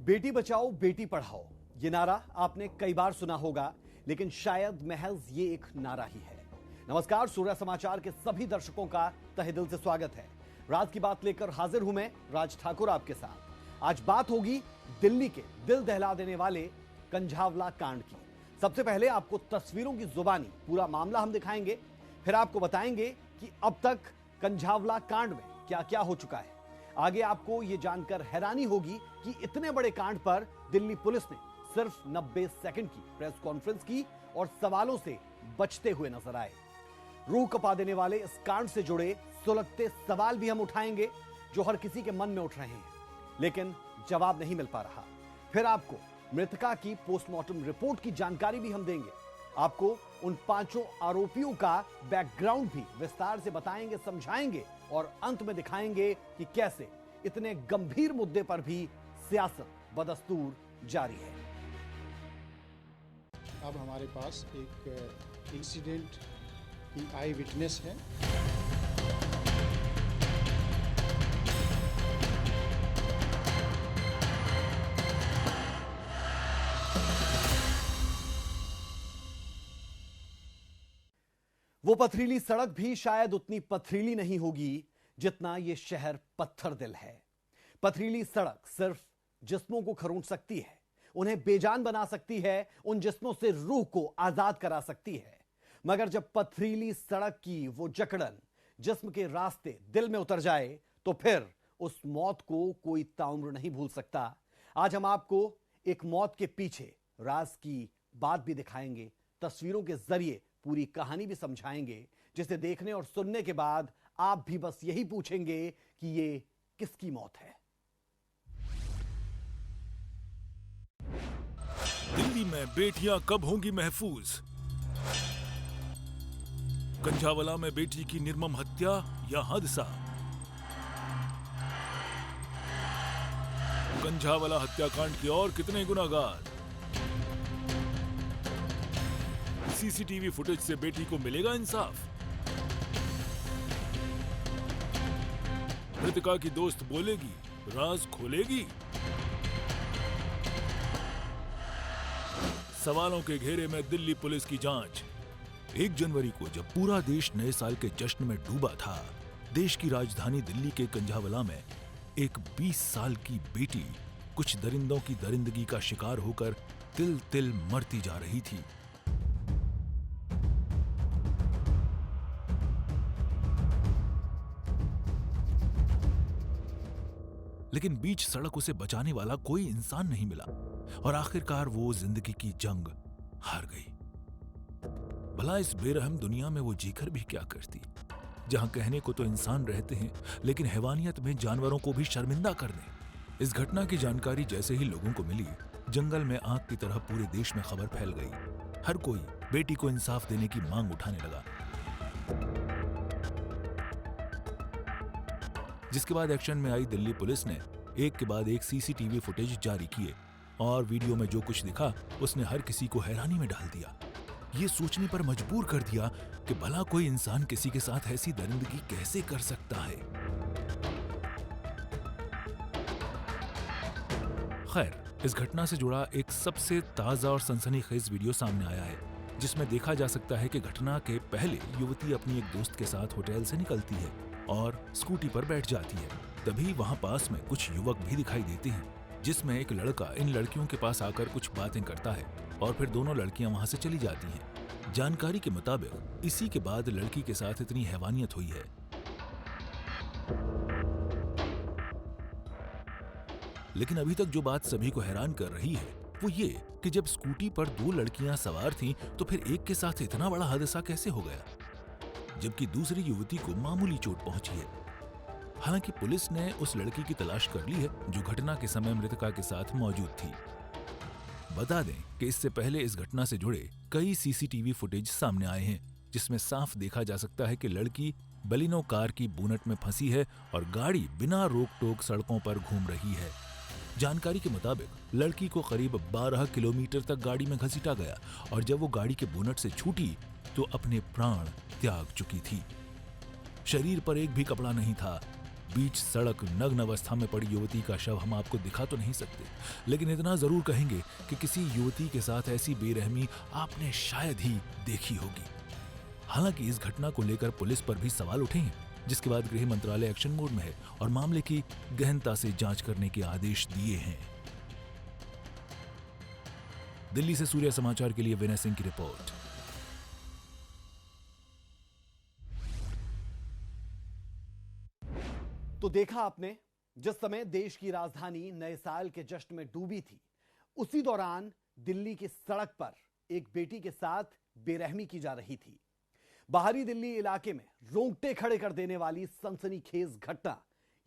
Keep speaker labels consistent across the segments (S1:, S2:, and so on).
S1: बेटी बचाओ बेटी पढ़ाओ ये नारा आपने कई बार सुना होगा, लेकिन शायद महज ये एक नारा ही है। नमस्कार, सूर्य समाचार के सभी दर्शकों का तहे दिल से स्वागत है। राज की बात लेकर हाजिर हूं मैं, राज ठाकुर, आपके साथ। आज बात होगी दिल्ली के दिल दहला देने वाले कंझावला कांड की। सबसे पहले आपको तस्वीरों की जुबानी पूरा मामला हम दिखाएंगे, फिर आपको बताएंगे कि अब तक कंझावला कांड में क्या क्या हो चुका है। आगे आपको यह जानकर हैरानी होगी कि इतने बड़े कांड पर दिल्ली पुलिस ने सिर्फ 90 सेकंड की प्रेस कॉन्फ्रेंस की और सवालों से बचते हुए नजर आए। रूह कपा देने वाले इस कांड से जुड़े सुलगते सवाल भी हम उठाएंगे जो हर किसी के मन में उठ रहे हैं, लेकिन जवाब नहीं मिल पा रहा। फिर आपको मृतका की पोस्टमार्टम रिपोर्ट की जानकारी भी हम देंगे। आपको उन 5 आरोपियों का बैकग्राउंड भी विस्तार से बताएंगे, समझाएंगे और अंत में दिखाएंगे कि कैसे इतने गंभीर मुद्दे पर भी सियासत बदस्तूर जारी है।
S2: अब हमारे पास एक इंसिडेंट की आई विटनेस है।
S1: वो पथरीली सड़क भी शायद उतनी पथरीली नहीं होगी जितना ये शहर पत्थर दिल है। पथरीली सड़क सिर्फ जिस्मों को खरोंच सकती है, उन्हें बेजान बना सकती है, उन जिस्मों से रूह को आजाद करा सकती है, मगर जब पथरीली सड़क की वो जकड़न जिस्म के रास्ते दिल में उतर जाए तो फिर उस मौत को कोई ताउम्र नहीं भूल सकता। आज हम आपको एक मौत के पीछे राज की बात भी दिखाएंगे, तस्वीरों के जरिए पूरी कहानी भी समझाएंगे, जिसे देखने और सुनने के बाद आप भी बस यही पूछेंगे कि ये किसकी मौत है।
S3: दिल्ली में बेटियां कब होंगी महफूज? कंझावला में बेटी की निर्मम हत्या या हादसा? कंझावला हत्याकांड के और कितने गुनाहगार? सीसीटीवी फुटेज से बेटी को मिलेगा इंसाफ? मृतका की दोस्त बोलेगी, राज खोलेगी? सवालों के घेरे में दिल्ली पुलिस की जांच। 1 जनवरी को जब पूरा देश नए साल के जश्न में डूबा था, देश की राजधानी दिल्ली के कंझावला में एक 20 साल की बेटी कुछ दरिंदों की दरिंदगी का शिकार होकर तिल तिल मरती जा रही थी। लेकिन बीच सड़क उसे बचाने वाला कोई इंसान नहीं मिला और आखिरकार वो जिंदगी की जंग हार गई। भला इस बेरहम दुनिया में वो जीकर भी क्या करती, जहां कहने को तो इंसान रहते हैं लेकिन हैवानियत में जानवरों को भी शर्मिंदा कर दें। इस घटना की जानकारी जैसे ही लोगों को मिली, जंगल में आग की तरह पूरे देश में खबर फैल गई। हर कोई बेटी को इंसाफ देने की मांग उठाने लगा, जिसके बाद एक्शन में आई दिल्ली पुलिस ने एक के बाद एक सीसीटीवी फुटेज जारी किए और वीडियो में जो कुछ दिखा उसने हर किसी को हैरानी में डाल दिया। ये सोचने पर मजबूर कर दिया कि भला कोई इंसान किसी के साथ ऐसी दरिंदगी कैसे कर सकता है। खैर, इस घटना से जुड़ा एक सबसे ताजा और सनसनीखेज वीडियो सामने आया है, जिसमें देखा जा सकता है कि घटना के पहले युवती अपनी एक दोस्त के साथ होटल से निकलती है और स्कूटी पर बैठ जाती है। तभी वहां पास में कुछ युवक भी दिखाई देते हैं, जिसमें एक लड़का इन लड़कियों के पास आकर कुछ बातें करता है और फिर दोनों लड़कियां वहां से चली जाती हैं। जानकारी के मुताबिक इसी के बाद लड़की के साथ इतनी हैवानियत हुई है। लेकिन अभी तक जो बात सभी को हैरान कर रही है वो ये कि जब स्कूटी पर 2 लड़कियां सवार थीं, तो फिर एक के साथ इतना बड़ा हादसा कैसे हो गया, जबकि दूसरी युवती को मामूली चोट पहुंची है। हालांकि पुलिस ने उस लड़की की तलाश कर ली है जो घटना के समय मृतका के साथ मौजूद थी। बता दें कि इससे पहले इस घटना से जुड़े कई सीसीटीवी फुटेज सामने आए हैं, जिसमें साफ देखा जा सकता है कि लड़की बलिनो कार की बोनट में फंसी है और गाड़ी बिना रोक टोक सड़कों पर घूम रही है। जानकारी के मुताबिक लड़की को करीब 12 किलोमीटर तक गाड़ी में घसीटा गया और जब वो गाड़ी के बोनट से छूटी तो अपने प्राण त्याग चुकी थी। शरीर पर एक भी कपड़ा नहीं था, बीच सड़क नग्न अवस्था में पड़ी युवती का शव हम आपको दिखा तो नहीं सकते, लेकिन इतना जरूर कहेंगे कि किसी युवती के साथ ऐसी बेरहमी आपने शायद ही देखी होगी। हालांकि इस घटना को लेकर पुलिस पर भी सवाल उठे हैं, जिसके बाद गृह मंत्रालय एक्शन मोड में है और मामले की गहनता से जांच करने के आदेश दिए हैं। दिल्ली से सूर्य समाचार के लिए विनय सिंह की रिपोर्ट।
S1: तो देखा आपने, जिस समय देश की राजधानी नए साल के जश्न में डूबी थी, उसी दौरान दिल्ली की सड़क पर एक बेटी के साथ बेरहमी की जा रही थी। बाहरी दिल्ली इलाके में रोंगटे खड़े कर देने वाली सनसनीखेज घटना,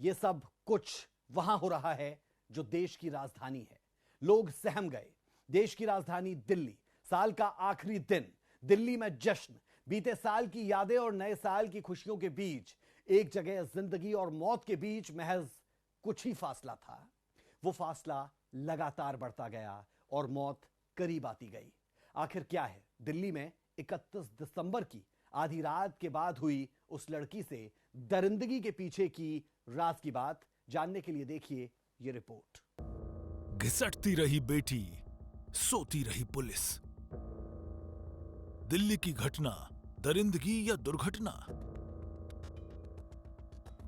S1: यह सब कुछ वहां हो रहा है जो देश की राजधानी है। लोग सहम गए। देश की राजधानी दिल्ली, साल का आखिरी दिन, दिल्ली में जश्न, बीते साल की यादें और नए साल की खुशियों के बीच एक जगह जिंदगी और मौत के बीच महज कुछ ही फासला था। वो फासला लगातार बढ़ता गया और मौत करीब आती गई। आखिर क्या है दिल्ली में 31 दिसंबर की आधी रात के बाद हुई उस लड़की से दरिंदगी के पीछे की राज की बात जानने के लिए देखिए ये रिपोर्ट।
S3: घिसटती रही बेटी, सोती रही पुलिस। दिल्ली की घटना दरिंदगी या दुर्घटना?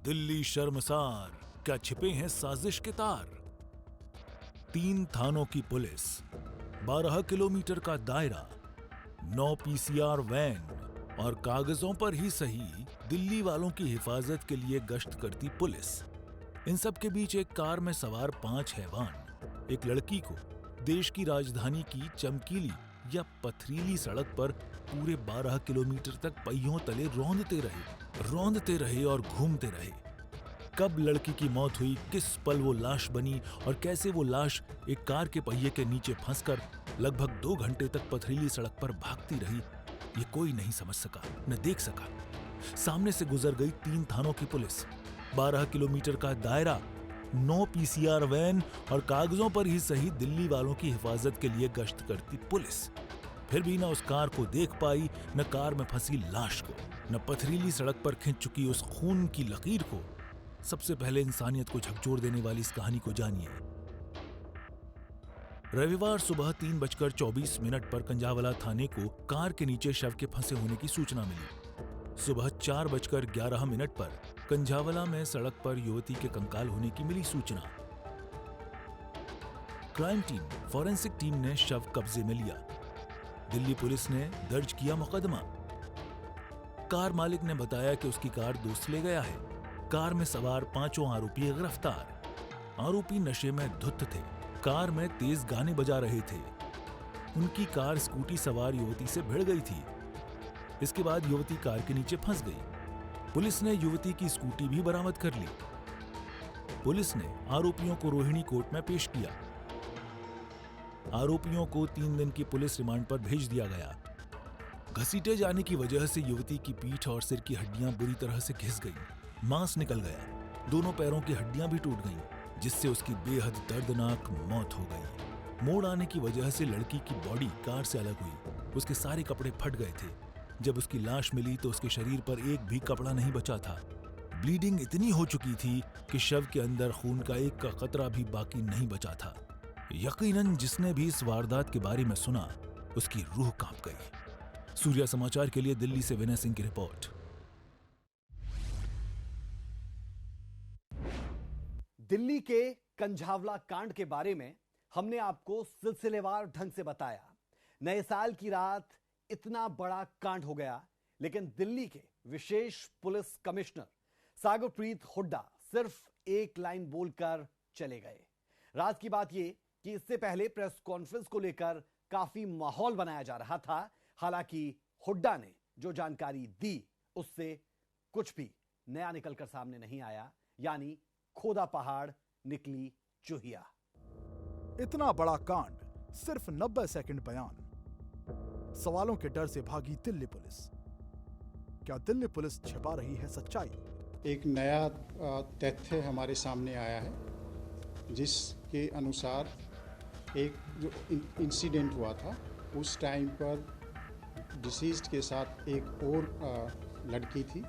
S3: दिल्ली शर्मसार, क्या छिपे हैं साजिश के तार? 3 थानों की पुलिस, 12 किलोमीटर का दायरा, 9 पीसीआर वैन और कागजों पर ही सही दिल्ली वालों की हिफाजत के लिए गश्त करती पुलिस। इन सब के बीच एक कार में सवार 5 हैवान एक लड़की को देश की राजधानी की चमकीली या पथरीली सड़क पर पूरे 12 किलोमीटर तक पहियों तले रौंदते रहे और घूमते रहे। कब लड़की की मौत हुई, किस पल वो लाश बनी और कैसे वो लाश एक कार के पहिए के नीचे फंसकर लगभग 2 घंटे तक पथरीली सड़क पर भागती रही, ये कोई नहीं समझ सका, न देख सका। सामने से गुजर गई 3 थानों की पुलिस, 12 किलोमीटर का दायरा, 9 पीसीआर वैन और कागजों पर ही सही दिल्ली वालों की हिफाजत के लिए गश्त करती पुलिस। फिर भी न उस कार को देख पाई, न कार में फंसी लाश को, न पथरीली सड़क पर खिंच चुकी उस खून की लकीर को। सबसे पहले इंसानियत को झकझोर देने वाली इस कहानी को जानिए। रविवार सुबह 3:24 पर कंझावला थाने को कार के नीचे शव के फंसे होने की सूचना मिली। सुबह 4:11 पर कंझावला में सड़क पर युवती के कंकाल होने की मिली सूचना। क्राइम टीम, फॉरेंसिक टीम ने शव कब्जे में लिया। दिल्ली पुलिस ने दर्ज किया मुकदमा। कार मालिक ने बताया कि उसकी कार दोस्त ले गया है। कार में सवार 5 आरोपी गिरफ्तार। आरोपी नशे में धुत थे, कार में तेज गाने बजा रहे थे। उनकी कार स्कूटी सवार युवती से भिड़ गई थी। इसके बाद युवती कार के नीचे फंस गई। पुलिस ने युवती की स्कूटी भी बरामद कर ली। पुलिस ने आरोपियों को रोहिणी कोर्ट में पेश किया। आरोपियों को 3 दिन की पुलिस रिमांड पर भेज दिया गया। घसीटे जाने की वजह से युवती की पीठ और सिर की हड्डियां बुरी तरह से घिस गईं। मांस निकल गया। दोनों पैरों की हड्डियां भी टूट गईं, जिससे उसकी बेहद दर्दनाक मौत हो गई। मोड़ आने की वजह से लड़की की बॉडी कार से अलग हुई। उसके सारे कपड़े फट गए थे। जब उसकी लाश मिली तो उसके शरीर पर एक भी कपड़ा नहीं बचा था। ब्लीडिंग इतनी हो चुकी थी कि शव के अंदर खून का एक का कतरा भी बाकी नहीं बचा था। यकीनन जिसने भी इस वारदात के बारे में सुना, उसकी रूह कांप गई। सूर्य समाचार के लिए दिल्ली से विनय सिंह की रिपोर्ट।
S1: दिल्ली के कंझावला कांड के बारे में हमने आपको सिलसिलेवार ढंग से बताया। नए साल की रात इतना बड़ा कांड हो गया, लेकिन दिल्ली के विशेष पुलिस कमिश्नर सागरप्रीत हुड्डा सिर्फ एक लाइन बोलकर चले गए। राज की बात यह कि इससे पहले प्रेस कॉन्फ्रेंस को लेकर काफी माहौल बनाया जा रहा था। हालांकि हुड्डा ने जो जानकारी दी उससे कुछ भी नया निकलकर सामने नहीं आया, यानी खोदा पहाड़ निकली चूहिया।
S4: इतना बड़ा कांड, सिर्फ 90 सेकंड बयान। सवालों के डर से भागी दिल्ली पुलिस। क्या दिल्ली पुलिस छिपा रही है सच्चाई?
S2: एक नया तथ्य हमारे सामने आया है, जिसके अनुसार एक जो इंसिडेंट हुआ था उस टाइम पर डिसीज्ड के साथ एक और लड़की थी।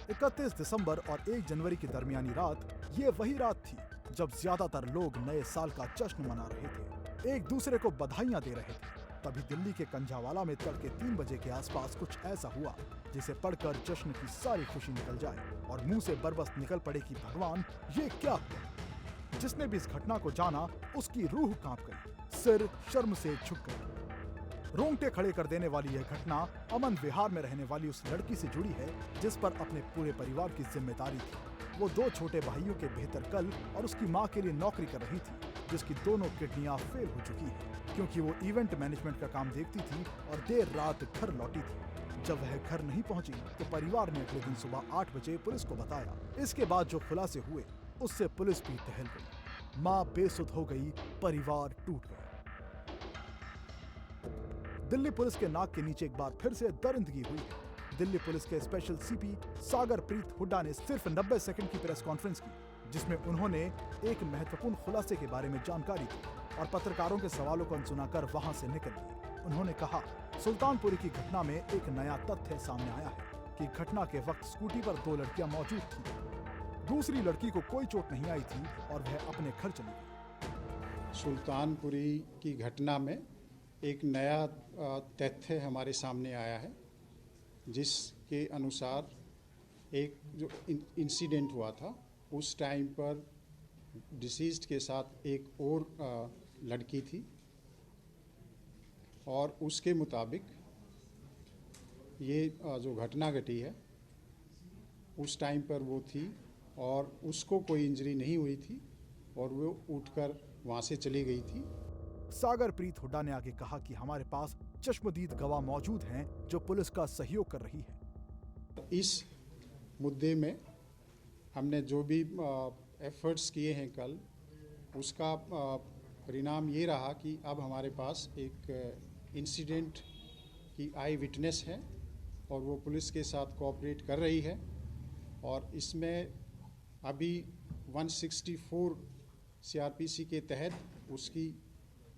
S4: 31 दिसंबर और 1 जनवरी की दरमियानी रात ये वही रात थी जब ज्यादातर लोग नए साल का जश्न मना रहे थे, एक दूसरे को बधाइयां दे रहे थे। तभी दिल्ली के कंझावाला में तड़के 3 बजे के आसपास कुछ ऐसा हुआ जिसे पढ़कर जश्न की सारी खुशी निकल जाए और मुंह से बरबस निकल पड़े कि भगवान ये क्या हुआ। जिसने भी इस घटना को जाना उसकी रूह कांप गई, सिर शर्म से झुक गया। रोंगटे खड़े कर देने वाली यह घटना अमन विहार में रहने वाली उस लड़की से जुड़ी है जिस पर अपने पूरे परिवार की जिम्मेदारी थी। वो 2 छोटे भाइयों के बेहतर कल और उसकी मां के लिए नौकरी कर रही थी, जिसकी दोनों किडनियां फेल हो चुकी है क्योंकि वो इवेंट मैनेजमेंट का काम देखती थी और देर रात घर लौटी थी। जब वह घर नहीं पहुंची तो परिवार ने अगले दिन सुबह 8 बजे पुलिस को बताया। इसके बाद जो खुलासे हुए उससे पुलिस भी टहल गई। मां बेसुध हो गई, परिवार टूट गया। दिल्ली पुलिस के नाक के नीचे एक बार फिर से दरिंदगी हुई है। दिल्ली पुलिस के स्पेशल सीपी सागर प्रीत हुड्डा ने सिर्फ 90 सेकंड की प्रेस कॉन्फ्रेंस की, जिसमें उन्होंने एक महत्वपूर्ण खुलासे के बारे में जानकारी दी और पत्रकारों के सवालों को अनसुना कर वहां से निकल गए। उन्होंने कहा, सुल्तानपुरी की घटना में एक नया तथ्य सामने आया है कि घटना के वक्त स्कूटी पर 2 लड़कियां मौजूद थीं। दूसरी लड़की को कोई चोट नहीं आई थी और वह अपने घर चली गई।
S2: सुल्तानपुरी की घटना में एक नया तथ्य हमारे सामने आया है, जिसके अनुसार एक जो इंसिडेंट हुआ था उस टाइम पर डिसीज्ड के साथ एक और लड़की थी और उसके मुताबिक ये जो घटना घटी है उस टाइम पर वो थी और उसको कोई इंजरी नहीं हुई थी और वो उठकर वहाँ से चली गई थी।
S4: सागर प्रीत हुड्डा ने आगे कहा कि हमारे पास चश्मदीद गवाह मौजूद हैं जो पुलिस का सहयोग कर रही है।
S2: इस मुद्दे में हमने जो भी एफर्ट्स किए हैं कल, उसका परिणाम ये रहा कि अब हमारे पास एक इंसिडेंट की आई विटनेस है और वो पुलिस के साथ कोऑपरेट कर रही है और इसमें अभी 164 सीआरपीसी के तहत उसकी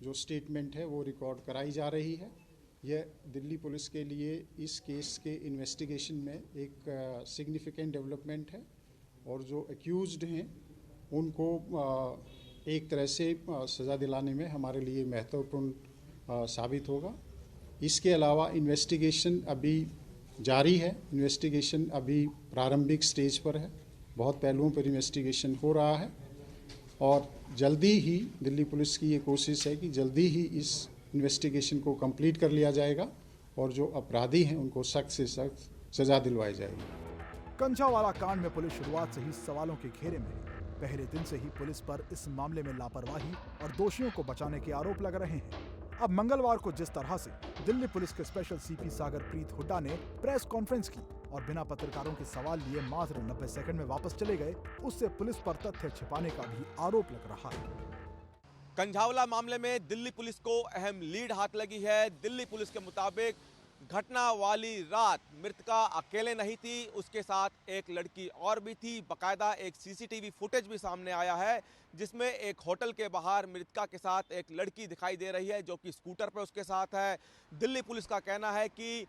S2: जो स्टेटमेंट है वो रिकॉर्ड कराई जा रही है। यह दिल्ली पुलिस के लिए इस केस के इन्वेस्टिगेशन में एक सिग्निफिकेंट डेवलपमेंट है और जो एक्यूज्ड हैं उनको एक तरह से सज़ा दिलाने में हमारे लिए महत्वपूर्ण साबित होगा। इसके अलावा इन्वेस्टिगेशन अभी जारी है। इन्वेस्टिगेशन अभी प्रारंभिक स्टेज पर है, बहुत पहलुओं पर इन्वेस्टिगेशन हो रहा है और जल्दी ही दिल्ली पुलिस की ये कोशिश है कि जल्दी ही इस इन्वेस्टिगेशन को कंप्लीट कर लिया जाएगा और जो अपराधी हैं उनको सख्त से सख्त सजा दिलवाई जाएगी।
S4: कंझावाला कांड में पुलिस शुरुआत से ही सवालों के घेरे में है। पहले दिन से ही पुलिस पर इस मामले में लापरवाही और दोषियों को बचाने के आरोप लग रहे हैं। अब मंगलवार को जिस तरह से दिल्ली पुलिस के स्पेशल सीपी सागर प्रीत हुड्डा ने प्रेस कॉन्फ्रेंस की और बिना पत्रकारों के सवाल लिए मात्र 90 सेकंड में वापस चले गए, उससे पुलिस पर तथ्य छिपाने का भी आरोप लग रहा है।
S5: कंझावला मामले में दिल्ली पुलिस को अहम लीड हाथ लगी है। दिल्ली पुलिस के मुताबिक घटना वाली रात मृतका अकेले नहीं थी, उसके साथ एक लड़की और भी थी। बाकायदा एक सीसीटीवी फुटेज भी सामने आया है जिसमें एक होटल के बाहर मृतका के साथ एक लड़की दिखाई दे रही है जो कि स्कूटर पर उसके साथ है। दिल्ली पुलिस का कहना है कि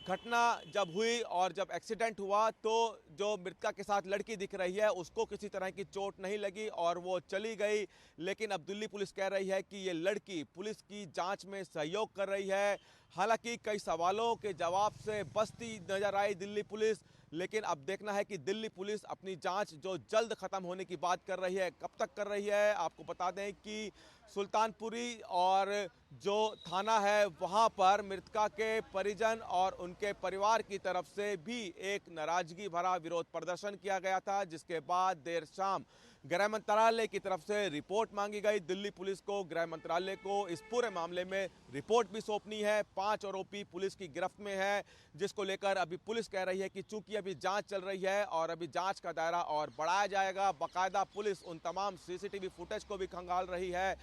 S5: घटना जब हुई और जब एक्सीडेंट हुआ तो जो मृतका के साथ लड़की दिख रही है उसको किसी तरह की चोट नहीं लगी और वो चली गई। लेकिन अब दिल्ली पुलिस कह रही है कि ये लड़की पुलिस की जांच में सहयोग कर रही है। हालांकि कई सवालों के जवाब से बचती नजर आई दिल्ली पुलिस, लेकिन अब देखना है कि दिल्ली पुलिस अपनी जांच जो जल्द खत्म होने की बात कर रही है, कब तक कर रही है। आपको बता दें कि सुल्तानपुरी और जो थाना है वहां पर मृतका के परिजन और उनके परिवार की तरफ से भी एक नाराजगी भरा विरोध प्रदर्शन किया गया था, जिसके बाद देर शाम गृह मंत्रालय की तरफ से रिपोर्ट मांगी गई। दिल्ली पुलिस को गृह मंत्रालय को इस पूरे मामले में रिपोर्ट भी सौंपनी है। 5 आरोपी पुलिस की गिरफ्त में है, जिसको लेकर अभी पुलिस कह रही है कि चूंकि अभी जांच चल रही है और अभी जांच का दायरा और बढ़ाया जाएगा। बाकायदा पुलिस उन तमाम सीसीटीवी फुटेज को भी खंगाल रही है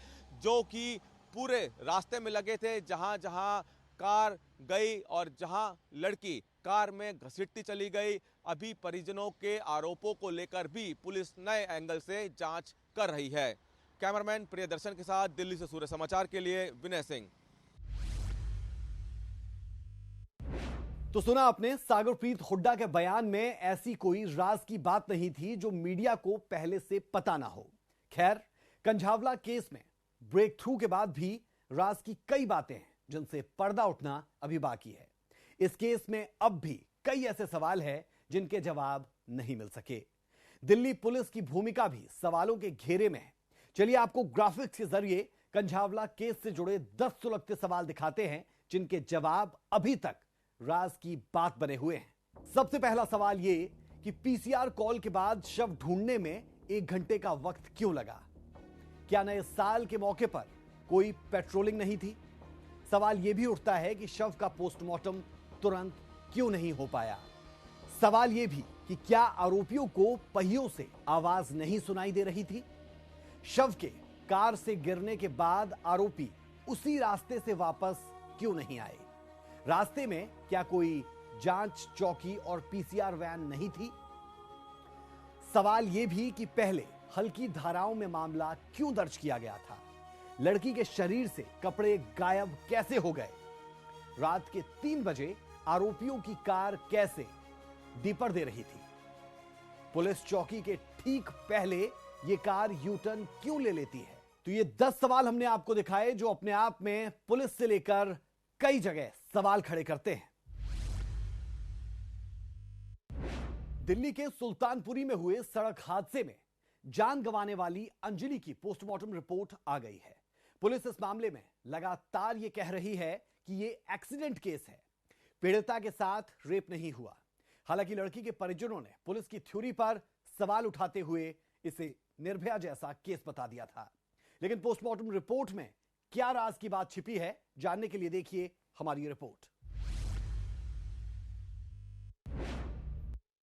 S5: जो कि पूरे रास्ते में लगे थे, जहां जहां कार गई और जहां लड़की कार में घसीटती चली गई। अभी परिजनों के आरोपों को लेकर भी पुलिस नए एंगल से जांच कर रही है। कैमरामैन प्रियदर्शन के साथ दिल्ली से सूर्य समाचार के लिए विनय सिंह।
S1: तो सुना आपने, सागरप्रीत हुड्डा के बयान में ऐसी कोई राज की बात नहीं थी जो मीडिया को पहले से पता ना हो। खैर, कंझावला केस में ब्रेक थ्रू के बाद भी राज की कई बातें हैं जिनसे पर्दा उठना अभी बाकी है। इस केस में अब भी कई ऐसे सवाल हैं जिनके जवाब नहीं मिल सके। दिल्ली पुलिस की भूमिका भी सवालों के घेरे में है। चलिए आपको ग्राफिक्स के जरिए कंझावला केस से जुड़े 10 सुलगते सवाल दिखाते हैं जिनके जवाब अभी तक राज की बात बने हुए हैं। सबसे पहला सवाल यह कि पीसीआर कॉल के बाद शव ढूंढने में 1 घंटे का वक्त क्यों लगा? क्या नए साल के मौके पर कोई पेट्रोलिंग नहीं थी? सवाल यह भी उठता है कि शव का पोस्टमार्टम तुरंत क्यों नहीं हो पाया? सवाल यह भी कि क्या आरोपियों को पहियों से आवाज नहीं सुनाई दे रही थी? शव के कार से गिरने के बाद आरोपी उसी रास्ते से वापस क्यों नहीं आए? रास्ते में क्या कोई जांच चौकी और पीसीआर वैन नहीं थी? सवाल यह भी कि पहले हल्की धाराओं में मामला क्यों दर्ज किया गया था? लड़की के शरीर से कपड़े गायब कैसे हो गए? रात के 3 बजे आरोपियों की कार कैसे दीपर दे रही थी? पुलिस चौकी के ठीक पहले यह कार यू टर्न क्यों ले लेती है? तो ये 10 सवाल हमने आपको दिखाए जो अपने आप में पुलिस से लेकर कई जगह सवाल खड़े करते हैं। दिल्ली के सुल्तानपुरी में हुए सड़क हादसे में जान गंवाने वाली अंजलि की पोस्टमार्टम रिपोर्ट आ गई है। पुलिस इस मामले में लगातार यह कह रही है कि यह एक्सीडेंट केस है, पीड़िता के साथ रेप नहीं हुआ। हालांकि लड़की के परिजनों ने पुलिस की थ्योरी पर सवाल उठाते हुए इसे निर्भया जैसा केस बता दिया था। लेकिन पोस्टमार्टम रिपोर्ट में क्या राज की बात छिपी है, जानने के लिए देखिए हमारी रिपोर्ट।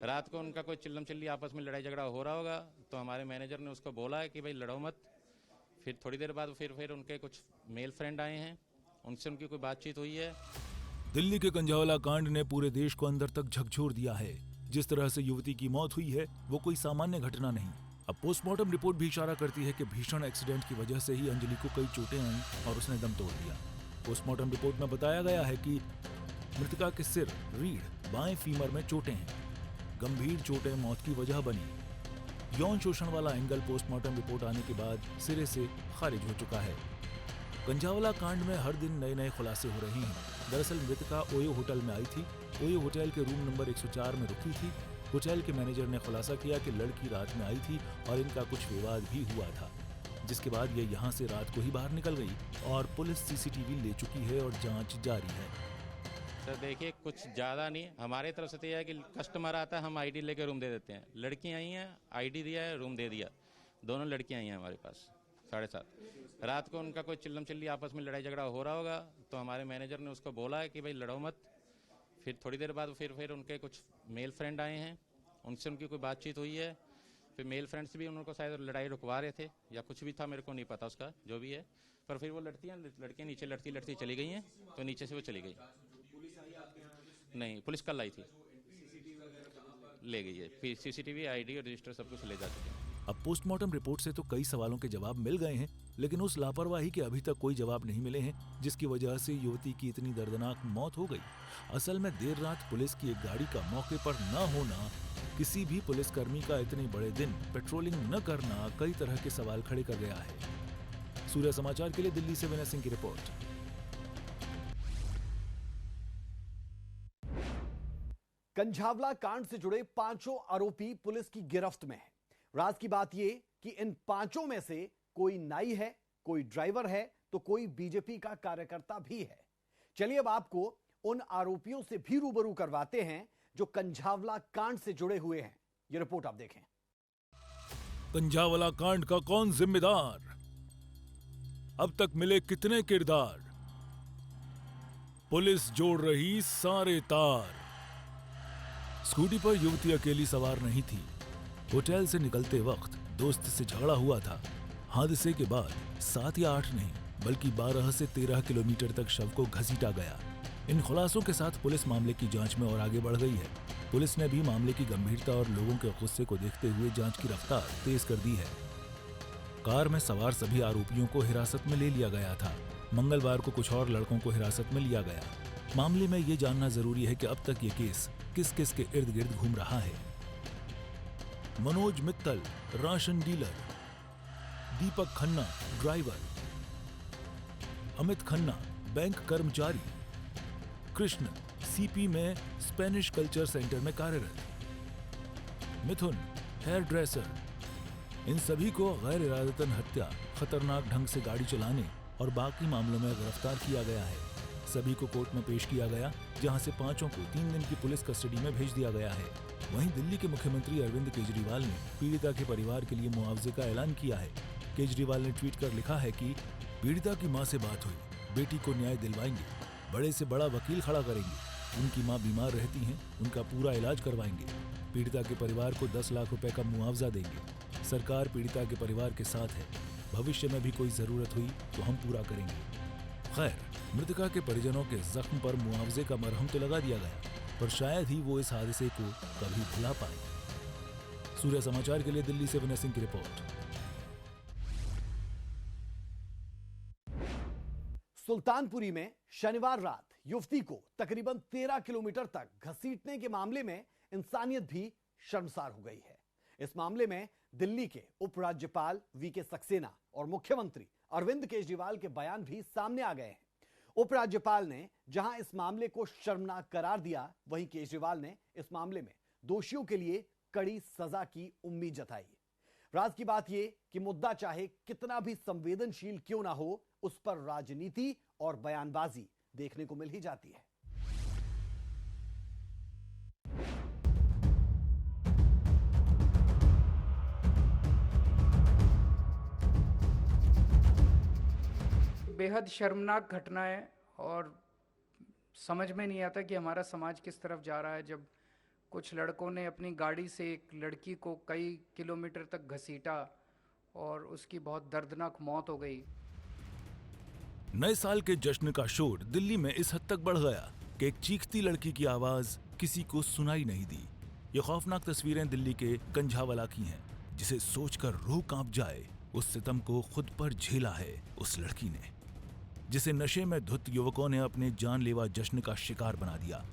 S6: रात को उनका कोई चिल्लम चिल्ली आपस में लड़ाई झगड़ा हो रहा होगा, तो हमारे मैनेजर ने उसको बोला है कि भाई लड़ो मत। फिर थोड़ी देर बाद फिर उनके कुछ मेल फ्रेंड आए हैं, उनसे उनकी कोई बातचीत हुई है।
S3: दिल्ली के कंझावला कांड ने पूरे देश को अंदर तक झकझोर दिया है। जिस तरह से युवती की मौत हुई है वो कोई सामान्य घटना नहीं। अब पोस्टमार्टम रिपोर्ट भी इशारा करती है कि भीषण एक्सीडेंट की वजह से ही अंजलि को कई चोटें आईं और उसने दम तोड़ दिया। पोस्टमार्टम रिपोर्ट में बताया गया है कि मृतका के सिर, रीढ़, बाएं फीमर में चोटें हैं। गंभीर चोटें मौत की वजह बनी। यौन शोषण वाला एंगल पोस्टमार्टम रिपोर्ट आने के बाद सिरे से खारिज हो चुका है। कंझावला कांड में हर दिन नए नए खुलासे हो रहे हैं। दरअसल मृतका ओयो होटल में आई थी। ओयो होटल के रूम नंबर 104 में रुकी थी। होटल के मैनेजर ने खुलासा किया कि लड़की रात में आई थी और इनका कुछ विवाद भी हुआ था, जिसके बाद ये यहाँ से रात को ही बाहर निकल गई और पुलिस सीसीटीवी ले चुकी है और जांच जारी है।
S6: सर देखिए, कुछ ज़्यादा नहीं, हमारे तरफ से तो यह है कि कस्टमर आता है, हम आईडी लेकर रूम दे देते हैं। लड़की आई हैं, आईडी दिया है, रूम दे दिया। दोनों लड़कियाँ आई हैं हमारे पास 7:30। रात को उनका कोई चिल्लम चिल्ली आपस में लड़ाई झगड़ा हो रहा होगा, तो हमारे मैनेजर ने उसको बोला है कि भाई लड़ो मत। फिर थोड़ी देर बाद फिर उनके कुछ मेल फ्रेंड आए हैं, उनसे उनकी कोई बातचीत हुई है। फिर मेल फ्रेंड्स भी उनको शायद लड़ाई रुकवा रहे थे या कुछ भी था, मेरे को नहीं पता उसका, जो भी है। पर फिर वो लड़कियाँ नीचे लड़ती चली गई हैं, तो नीचे से वो चली गई। नहीं, पुलिस कल आई थी, ले गई है। सीसीटीवी, आईडी और रजिस्टर सब कुछ ले जा चुके हैं।
S3: अब पोस्टमार्टम रिपोर्ट से तो कई सवालों के जवाब मिल गए हैं, लेकिन उस लापरवाही के अभी तक कोई जवाब नहीं मिले हैं जिसकी वजह से युवती की इतनी दर्दनाक मौत हो गई। असल में देर रात पुलिस की एक गाड़ी का मौके पर न होना, किसी भी पुलिसकर्मी का इतने बड़े दिन पेट्रोलिंग न करना कई तरह के सवाल खड़े कर गया है। सूर्य समाचार के लिए दिल्ली से विनय सिंह की रिपोर्ट।
S1: कंझावला कांड से जुड़े 5 आरोपी पुलिस की गिरफ्त में हैं। राज की बात यह कि इन 5 में से कोई नाई है, कोई ड्राइवर है, तो कोई बीजेपी का कार्यकर्ता भी है। चलिए अब आपको उन आरोपियों से भी रूबरू करवाते हैं जो कंझावला कांड से जुड़े हुए हैं। यह रिपोर्ट आप देखें।
S3: कंझावला कांड का कौन जिम्मेदार? अब तक मिले कितने किरदार? पुलिस जोड़ रही सारे तार। स्कूटी पर युवती अकेली सवार नहीं थी। होटल से निकलते वक्त दोस्त से झगड़ा हुआ था। हादसे के बाद 7 या 8 नहीं बल्कि 12 से 13 किलोमीटर तक शव को घसीटा गया। इन खुलासों के साथ पुलिस मामले की जांच में और आगे बढ़ गई है। पुलिस ने भी मामले की गंभीरता और लोगों के गुस्से को देखते हुए जांच की रफ्तार तेज कर दी है। कार में सवार सभी आरोपियों को हिरासत में ले लिया गया था। मंगलवार को कुछ और लड़कों को हिरासत में लिया गया। मामले में ये जानना जरूरी है कि अब तक ये केस किस किस के इर्द गिर्द घूम रहा है। मनोज मित्तल राशन डीलर, दीपक खन्ना ड्राइवर, अमित खन्ना बैंक कर्मचारी, कृष्ण सीपी में स्पेनिश कल्चर सेंटर में कार्यरत, मिथुन हेयर ड्रेसर। इन सभी को गैर इरादतन हत्या, खतरनाक ढंग से गाड़ी चलाने और बाकी मामलों में गिरफ्तार किया गया है। सभी को कोर्ट में पेश किया गया, जहां से पांचों को 3 दिन की पुलिस कस्टडी में भेज दिया गया है। वहीं दिल्ली के मुख्यमंत्री अरविंद केजरीवाल ने पीड़िता के परिवार के लिए मुआवजे का ऐलान किया है। केजरीवाल ने ट्वीट कर लिखा है कि पीड़िता की मां से बात हुई, बेटी को न्याय दिलवाएंगे, बड़े से बड़ा वकील खड़ा करेंगे। उनकी मां बीमार रहती हैं, उनका पूरा इलाज करवाएंगे। पीड़िता के परिवार को 10 लाख रुपए का मुआवजा देंगे। सरकार पीड़िता के परिवार के साथ है। भविष्य में भी कोई जरूरत हुई तो हम पूरा करेंगे। खैर, मृतका के परिजनों के जख्म पर मुआवजे का मरहम तो लगा दिया गया, पर शायद ही वो इस हादसे को कभी भुला पाए। सूर्य समाचार के लिए दिल्ली से विनय सिंह की रिपोर्ट।
S1: सुल्तानपुरी में शनिवार रात युवती को तकरीबन 13 किलोमीटर तक घसीटने के मामले में इंसानियत भी शर्मसार हो गई है। इस मामले में दिल्ली के उपराज्यपाल वीके सक्सेना और मुख्यमंत्री अरविंद केजरीवाल के बयान भी सामने आ गए हैं। उपराज्यपाल ने जहां इस मामले को शर्मनाक करार दिया, वहीं केजरीवाल ने इस मामले में दोषियों के लिए कड़ी सजा की उम्मीद जताई। राज की बात यह कि मुद्दा चाहे कितना भी संवेदनशील क्यों ना हो, उस पर राजनीति और बयानबाजी देखने को मिल ही जाती है।
S7: बेहद शर्मनाक घटना है और समझ में नहीं आता कि हमारा समाज किस तरफ जा रहा है, जब कुछ लड़कों ने अपनी गाड़ी से एक लड़की को कई किलोमीटर तक घसीटा और उसकी बहुत दर्दनाक मौत हो गई।
S3: नए साल के जश्न का शोर दिल्ली में इस हद तक बढ़ गया कि एक चीखती लड़की की आवाज किसी को सुनाई नहीं दी। ये खौफनाक तस्वीरें दिल्ली के कंझावला की हैं, जिसे सोचकर रूह कांप जाए। उस सितम को खुद पर झेला है उस लड़की ने, जिसे नशे में धुत युवकों ने अपने जानलेवा जश्न का शिकार बना दिया।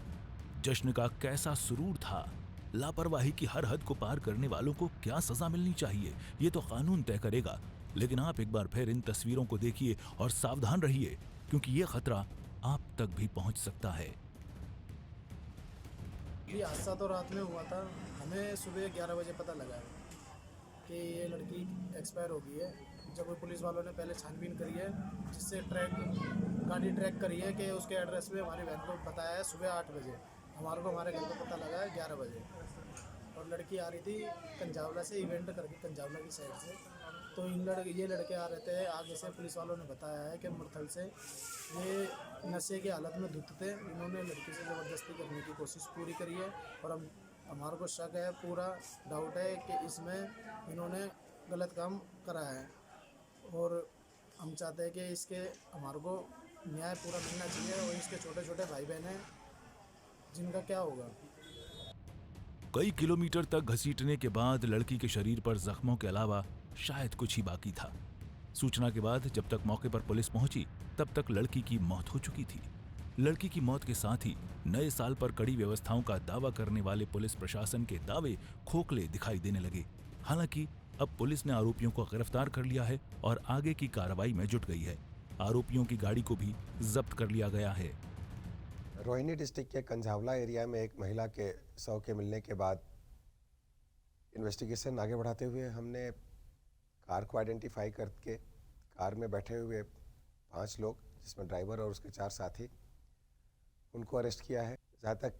S3: जश्न का कैसा सुरूर था। लापरवाही की हर हद को पार करने वालों को क्या सजा मिलनी चाहिए, ये तो कानून तय करेगा। लेकिन आप एक बार फिर इन तस्वीरों को देखिए और सावधान रहिए, क्योंकि ये खतरा आप तक भी पहुंच सकता है।
S8: ये हादसा तो रात में हुआ था। हमें सुबह 11 बजे पता लगा कि ये लड़की एक्सपायर हो गई है। जब पुलिस वालों ने पहले छानबीन करी है, जिससे गाड़ी ट्रैक करी है कि उसके एड्रेस पे हमारी बहन को बताया है सुबह 8 बजे। हमारे घर को पता लगा है 11 बजे। और लड़की आ रही थी कंझावला से, इवेंट करके कंझावला की साइड से। तो ये लड़के आ रहे थे आगे से। पुलिस वालों ने बताया है कि मुरथल से ये नशे की हालत में धुत थे। इन्होंने लड़की से ज़बरदस्ती करने की कोशिश पूरी करी है और हमारे को शक है, पूरा डाउट है कि इसमें इन्होंने गलत काम करा है। और हम चाहते हैं कि इसके हमारे को न्याय पूरा मिलना चाहिए। और इसके छोटे छोटे भाई बहन हैं जिनका क्या होगा।
S3: कई किलोमीटर तक घसीटने के बाद लड़की के शरीर पर जख्मों के अलावा शायद कुछ ही बाकी था। सूचना के बाद जब तक मौके पर पुलिस पहुंची, तब तक लड़की की मौत हो चुकी थी। लड़की की मौत के साथ ही नए साल पर कड़ी व्यवस्थाओं का दावा करने वाले पुलिस प्रशासन के दावे खोखले दिखाई देने लगे। हालांकि अब पुलिस ने आरोपियों को गिरफ्तार कर लिया है और आगे की कार्रवाई में जुट गई है। आरोपियों की गाड़ी को भी जब्त कर लिया गया है।
S9: रोहिणी डिस्ट्रिक्ट के कंझावला एरिया में एक महिला के शव के मिलने के बाद इन्वेस्टिगेशन आगे बढ़ाते हुए हमने कार को आइडेंटिफाई करके कार में बैठे हुए 5 लोग, जिसमें ड्राइवर और उसके 4 साथी, उनको अरेस्ट किया है। जहाँ तक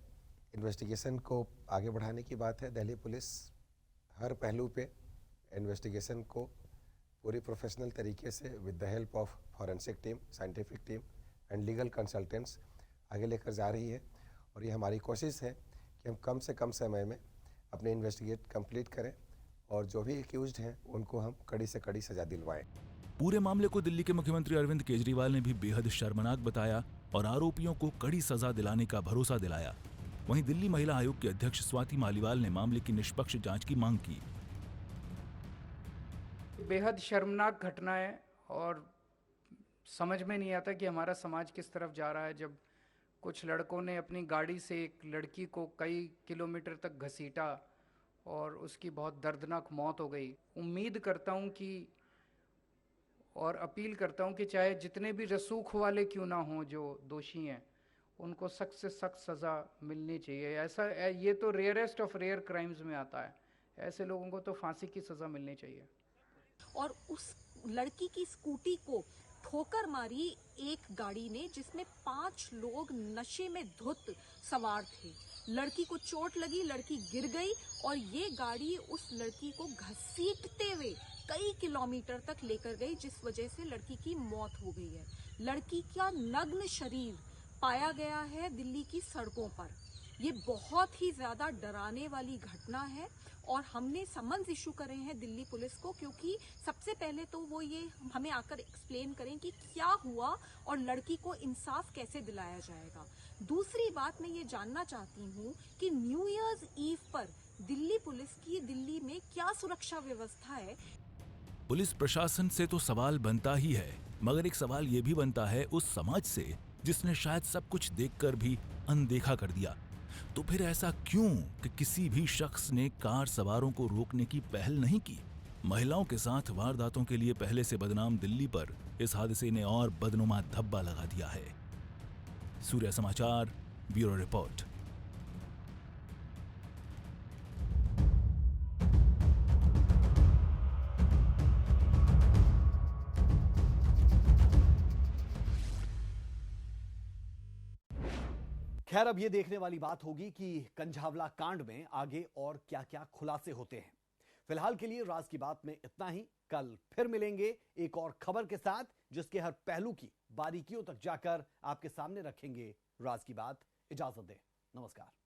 S9: इन्वेस्टिगेशन को आगे बढ़ाने की बात है, दिल्ली पुलिस हर पहलू पे इन्वेस्टिगेशन को पूरी प्रोफेशनल तरीके से with the help of forensic team, scientific team and legal consultants आगे लेकर जा रही है। और ये हमारी कोशिश है कि हम कम से कम समय में अपने इन्वेस्टिगेट कंप्लीट करें और जो भी एक्यूज्ड हैं उनको हम कड़ी से कड़ी सजा दिलवाएं।
S3: पूरे मामले को दिल्ली के मुख्यमंत्री अरविंद केजरीवाल ने भी बेहद शर्मनाक बताया और आरोपियों को कड़ी सजा दिलाने का भरोसा दिलाया। वहीं दिल्ली महिला आयोग की अध्यक्ष स्वाति मालीवाल ने मामले की निष्पक्ष जांच की मांग की।
S7: बेहद शर्मनाक घटना है और समझ में नहीं आता कि हमारा समाज किस तरफ जा रहा है, जब कुछ लड़कों ने अपनी गाड़ी से एक लड़की को कई किलोमीटर तक घसीटा और उसकी बहुत दर्दनाक मौत हो गई। उम्मीद करता हूं कि और अपील करता हूं कि चाहे जितने भी रसूख वाले क्यों ना हों जो दोषी हैं, उनको सख्त से सख्त सज़ा मिलनी चाहिए। ऐसा ये तो रेयरेस्ट ऑफ रेयर क्राइम्स में आता है। ऐसे लोगों को तो फांसी की सज़ा मिलनी चाहिए।
S10: और उस लड़की की स्कूटी को ठोकर मारी एक गाड़ी ने, जिसमें 5 लोग नशे में धुत सवार थे। लड़की को चोट लगी, लड़की गिर गई और ये गाड़ी उस लड़की को घसीटते हुए कई किलोमीटर तक लेकर गई, जिस वजह से लड़की की मौत हो गई है। लड़की का नग्न शरीर पाया गया है दिल्ली की सड़कों पर। ये बहुत ही ज्यादा डराने वाली घटना है और हमने समन्स इशू करे हैं दिल्ली पुलिस को, क्योंकि सबसे पहले तो वो ये हमें आकर एक्सप्लेन करें कि क्या हुआ और लड़की को इंसाफ कैसे दिलाया जाएगा। दूसरी बात मैं ये जानना चाहती हूँ कि न्यू ईयर्स ईव पर दिल्ली पुलिस की दिल्ली में क्या सुरक्षा व्यवस्था है।
S3: पुलिस प्रशासन से तो सवाल बनता ही है, मगर एक सवाल ये भी बनता है उस समाज से जिसने शायद सब कुछ देखकर भी अनदेखा कर दिया। तो फिर ऐसा क्यों कि किसी भी शख्स ने कार सवारों को रोकने की पहल नहीं की? महिलाओं के साथ वारदातों के लिए पहले से बदनाम दिल्ली पर इस हादसे ने और बदनुमा धब्बा लगा दिया है। सूर्य समाचार, ब्यूरो रिपोर्ट।
S1: खैर, अब ये देखने वाली बात होगी कि कंझावला कांड में आगे और क्या-क्या खुलासे होते हैं। फिलहाल के लिए राज की बात में इतना ही। कल फिर मिलेंगे एक और खबर के साथ, जिसके हर पहलू की बारीकियों तक जाकर आपके सामने रखेंगे राज की बात। इजाजत दें, नमस्कार।